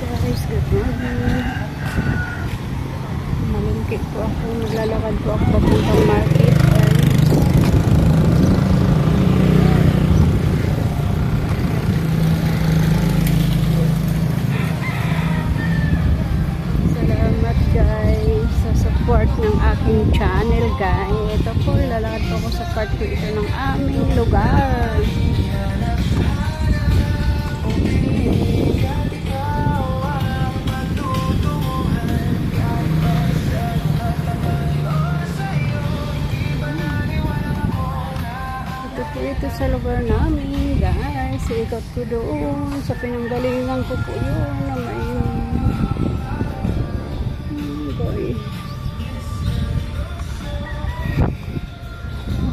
Guys, good morning. Malungkit po ako. Maglalakad po ako papuntang market. Salamat guys sa support ng aking channel guys. Ito po, lalakad po ako sa part ko ito ng aming lugar. Ito sa lugar namin guys, ikot ko doon sa pinanggalingan ko po yun na may guys,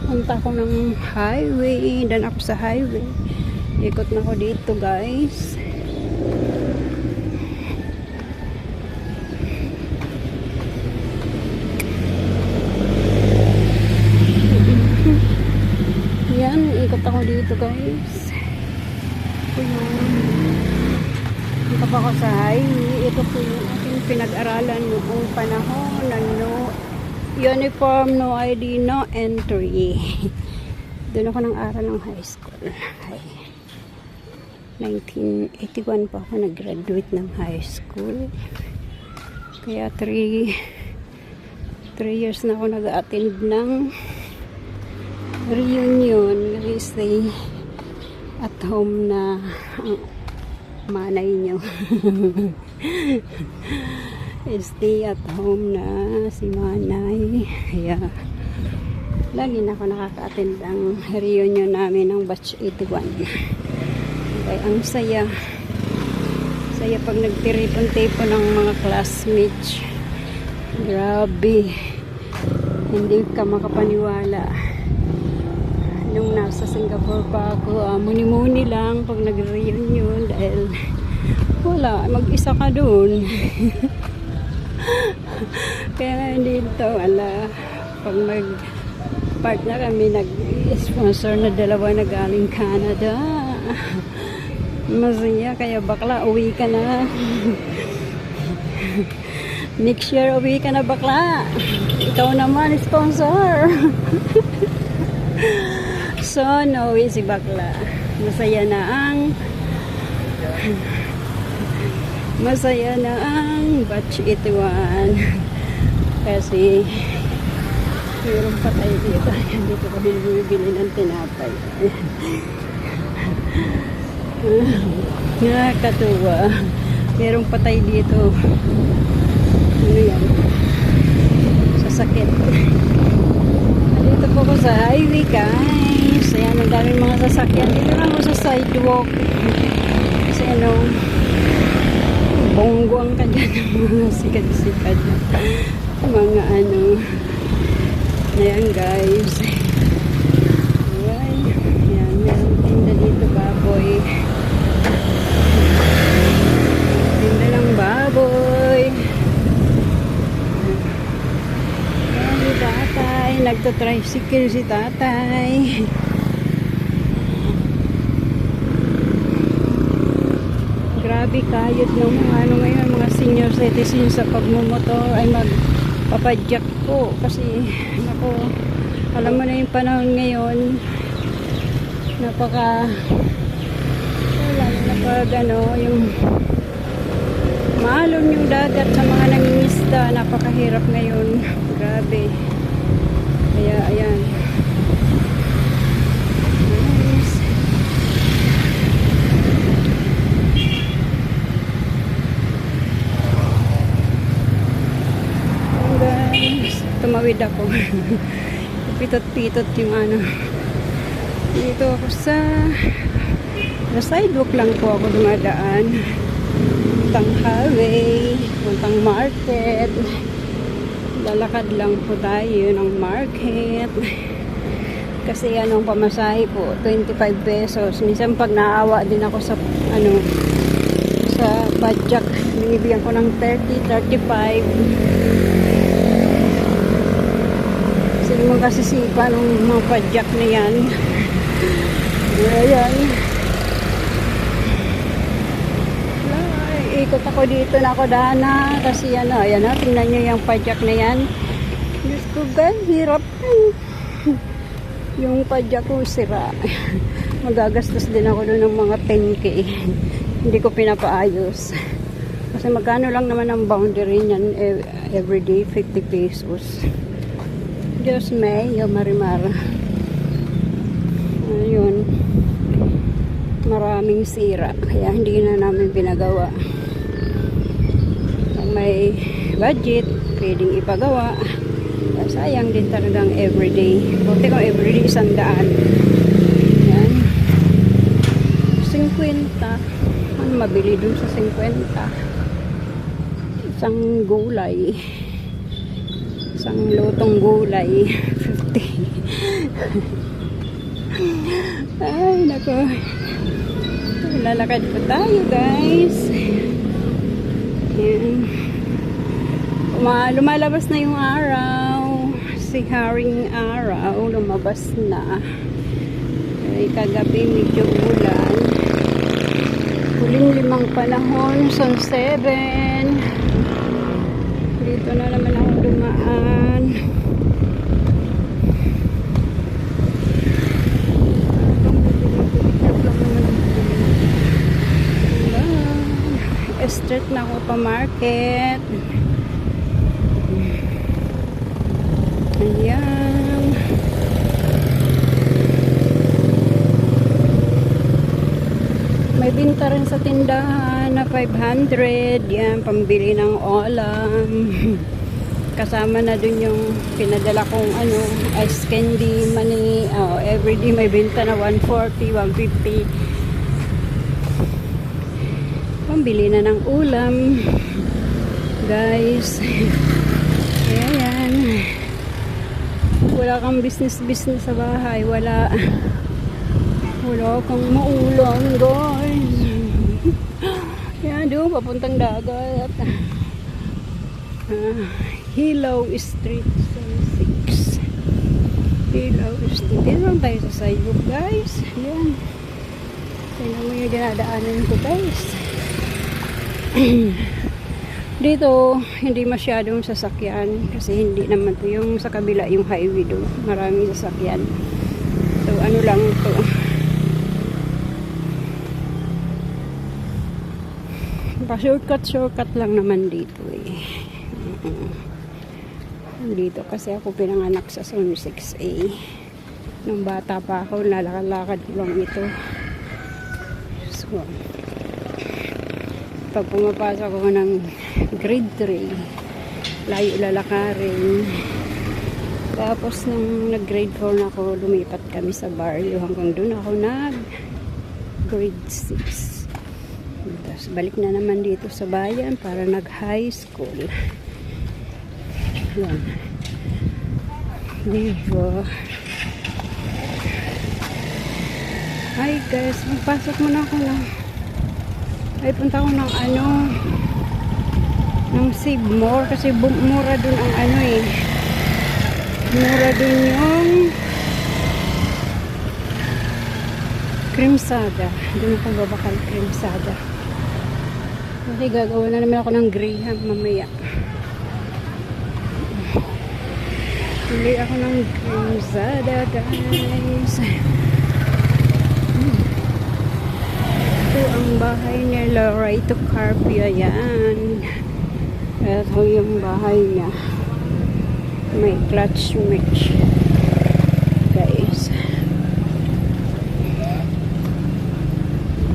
punta ko ng highway, dan ako sa highway, ikot na ko dito guys. Ikot ako dito guys. Ito pa ako sa highway. Ito po yung aking pinag-aralan noong panahon na no uniform, no ID, no entry. Doon ako nang aral ng high school. 1981 pa ako nag-graduate ng high school. Kaya 3 years na ako nag-attend ng reunion, stay at home na ang manay nyo. Stay at home na si manay. Kaya lagi na ako nakaka-attend ang reunion namin ng batch 81. Kaya ang saya pag nagtiripon-tipon ng mga classmates. Grabe, hindi ka makapaniwala. Nung nasa Singapore pa ako, muni-muni lang pag nag-reunion dahil wala, mag-isa ka dun. Kaya dito, pag mag-part na kami, nag-sponsor na dalawa na galing Canada. Masaya, kaya bakla, uwi ka na. Next year, uwi ka na bakla. Ikaw naman, sponsor. So, nauwi si bakla. Masaya na ang batch 81. Kasi mayroong patay dito. Dito ko bibili ng tinapay. Nakakatuwa. Mayroong patay dito. Ano yan? Sasakit. Dito po ko sa highway guys. Ayan, ang daming mga sasakyan. Dito lang ako sa sidewalk. Kasi bongguang ka dyan ng mga sikad-sikad na mga ayan guys. Ayan, meron tinda dito baboy. Tinda lang baboy. Tatay, nagto-tricycle si tatay. Grabe kayod ng ngayon, mga senior citizens sa pagmumotor ay magpapadyak po kasi alam mo na yung panahon ngayon, yung maalon yung dagat sa mga nangingisda, napakahirap ngayon. Grabe. Kaya ayan. Nice. Guys, tumawid ako. Pitot-pitot yung dito ako sa sidewalk lang po ako dumadaan. Puntang highway, puntang market. Lalakad lang po tayo ng market. Kasi anong pamasahe po, 25 pesos. Minsan pag naawa din ako sa sa padjak, binibigyan ko ng 30, 35. Kasi naman kasi sipa ng mga padjak na yan. Ayan. Ikot ako dito na ako dana kasi ano, ayan na, tingnan nyo yung padyak na yan. Diyos ko guys, hirap. Yung padyak ko sira. Magagastos din ako doon ng mga 10k. Hindi ko pinapaayos. Kasi magkano lang naman ang boundary niyan everyday, 50 pesos. Diyos may, yung marimar. Ayun. Maraming sira. Kaya hindi na namin pinagawa. Kung may budget, pwedeng ipagawa. Kaya sayang din talagang everyday. Buti kung everyday 100. Yan. 50. Ano mabili dun sa 50? Isang gulay. Isang lutong gulay. 50. Ay, nako. Lalakad po tayo, guys. Yan. Lumalabas na yung araw. Si haring araw. Lumabas na. Ay, kagabi medyo ulan. Huling-limang panahon. Sun 7. Dito na naman ako dumaan. Street na ako pa market. Ayan. May binta rin sa tindahan na 500. Yan, pambili ng ulam. Kasama na dun yung pinadala kong ano, ice candy, money. Oh, everyday may binta na 140, 150. Pambili na ng ulam, guys. Ayan. Wala kang business sa bahay, wala kang maulam, guys. Ayan, doon papuntang dagat. Hilaw Street 6. Hilaw Street. Dito lang tayo sa sidewalk, guys. Ayan. Tingnan mo yung dinadaanan ko, guys. Dito hindi masyadong sasakyan kasi hindi naman to yung sa kabila yung highway doon, maraming sasakyan. So ano lang to, shortcut lang naman dito eh. Dito kasi ako pinanganak sa Zone 6A. Nung bata pa ako, lalakad-lakad ko lang ito. So pag pumapasok ako ng grade 3, layo lalakarin. Tapos nung nag grade 4 na ako, lumipat kami sa barrio hanggang doon ako nag grade 6. Tapos balik na naman dito sa bayan para nag high school. Yan. Diba? Hi guys, magpasok muna ako na. Ay, punta ko ng ano, ng Save More kasi mura dun ang ano eh. Mura dun yung Crimsada. Dun ako babakal Crimsada. Kasi gagawa na naman ako ng Graham mamaya. Bili ako ng Crimsada, guys. Ito ang bahay ni Lorito Carpio, yan. Ito yung bahay niya. May clutch match, guys.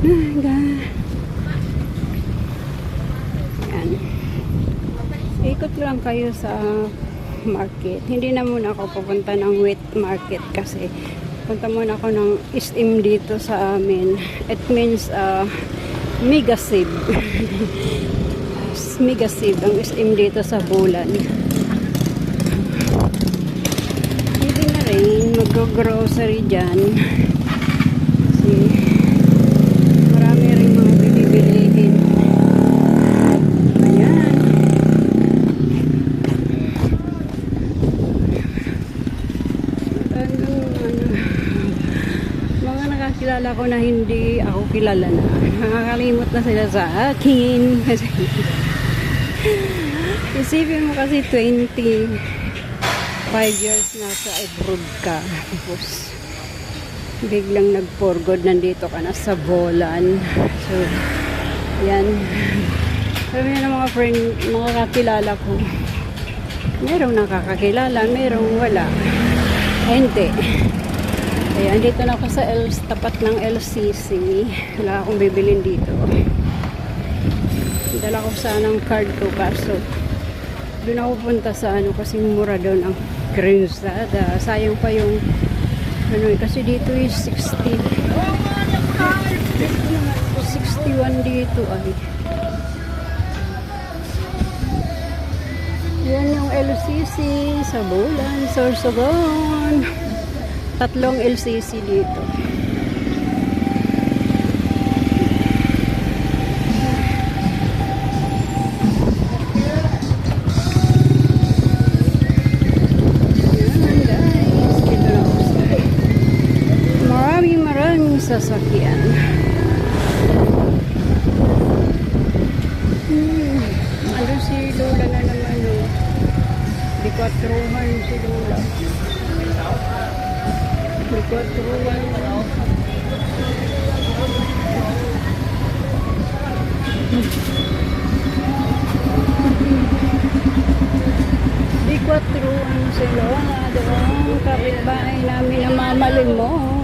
Yan. Ikot lang kayo sa market. Hindi na muna ako pupunta ng wet market kasi punta muna ako ng SM dito sa amin. It means Mega Save. Mega Save ang SM dito sa Bulan. Hindi na rin mag-grocery dyan. Kasi marami rin mga bili-bilihin. Ayan. Kilala ko na hindi ako kilala na. Nakakalimot na sila sa akin. Kasi, isipin mo kasi 25 years na sa abroad ka. Tapos, biglang nag-for good, nandito ka na sa Bolan. So, yan. Sabi niya ng mga friend, mga kakilala ko, merong nakakakilala, merong wala. Ay, hindi. Ayan, dito na ako sa tapat ng LCC. Wala akong bibilin dito. Dala ko sanang card ko, kaso doon ako punta sa ano, kasi mura doon ang Cruzada. Sayang pa yung ano, kasi dito is 61 dito ay. Yan yung LCC sa Bolan, Sorsogon. 3 LCC dito. Maraming sasakyan. Ano si Lola na naman, oh. Di 4-man si Lola. Di 4-man. Di 4-man si Lola. Doon kapitbahay namin na mamalimos.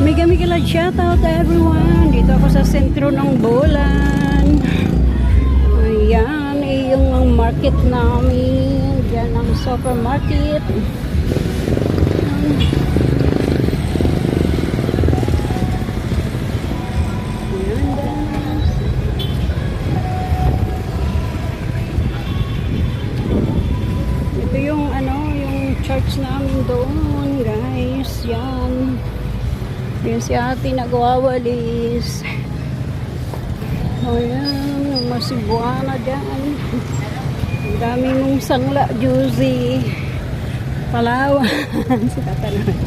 Mega shoutout to everyone. Dito ako sa sentro ng Bolan. Ayan, yung market namin. Diyan ang supermarket. Ayan, guys. Ito yung ano, yung church namin doon, guys. Yan. Yung si ate nagwawalis. O yan, masibuana dyan. Ang dami mong sangla, juicy. Palawan. Si Tata naman.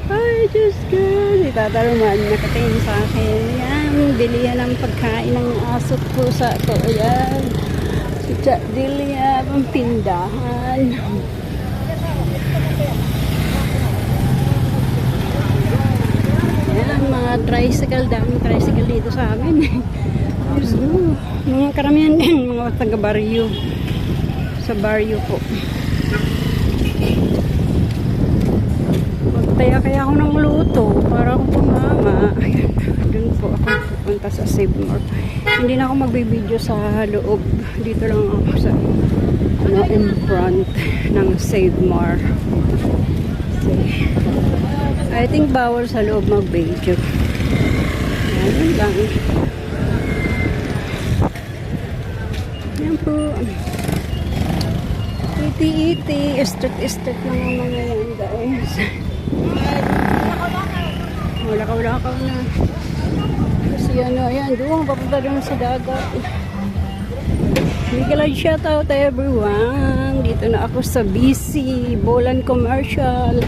Ay, Diyos ko. Si Tata naman nakatingin sa akin. Yan, bilihan ng pagkain ng asot ko sa ko. Yan. Si Dilia, pampindahan. Mga tricycle, daming tricycle dito sa amin. Mga karamihan din, mga taga-baryo. Sa baryo po. Magtaya ako ng luto para akong tumama. Doon po ako pupunta sa Save More. Hindi na ako magbibideo sa loob. Dito lang ako sa ano, in front ng Save More. I think bawal sa loob mag-video. Yan lang. Yan po. Iti-iti. Estet-estet lang ang mga yan, guys. Wala-kaw na. Kasi ano, ayan, doon. Papunta doon sa dagat. Mega shoutout to everyone. Dito na ako sa BC Bolan Commercial.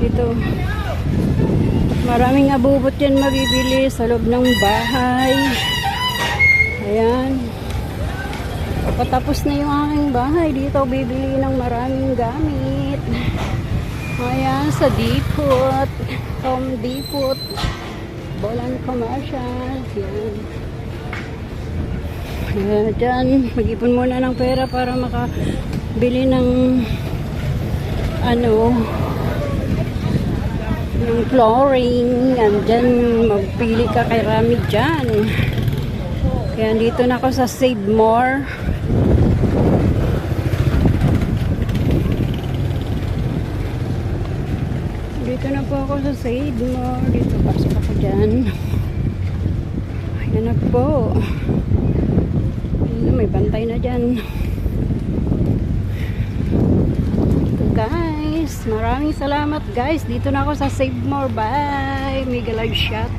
Dito. Maraming abubot yan mabibili sa loob ng bahay. Ayan. Patapos na yung aking bahay. Dito bibili ng maraming gamit. Ayan, sa Depot. Home Depot. Bolan Commercial. Ayan. Ayan, dyan. Mag-ipon muna ng pera para makabili ng ano, yung flooring. And then magpili ka kay Rami dyan. Kaya dito na ako sa Save More. Dito na po ako sa Save More. Dito pasok ako dyan. Ayan na po. May bantay na dyan. Guys, maraming salamat guys. Dito na ako sa Save More. Bye. Mega live shot.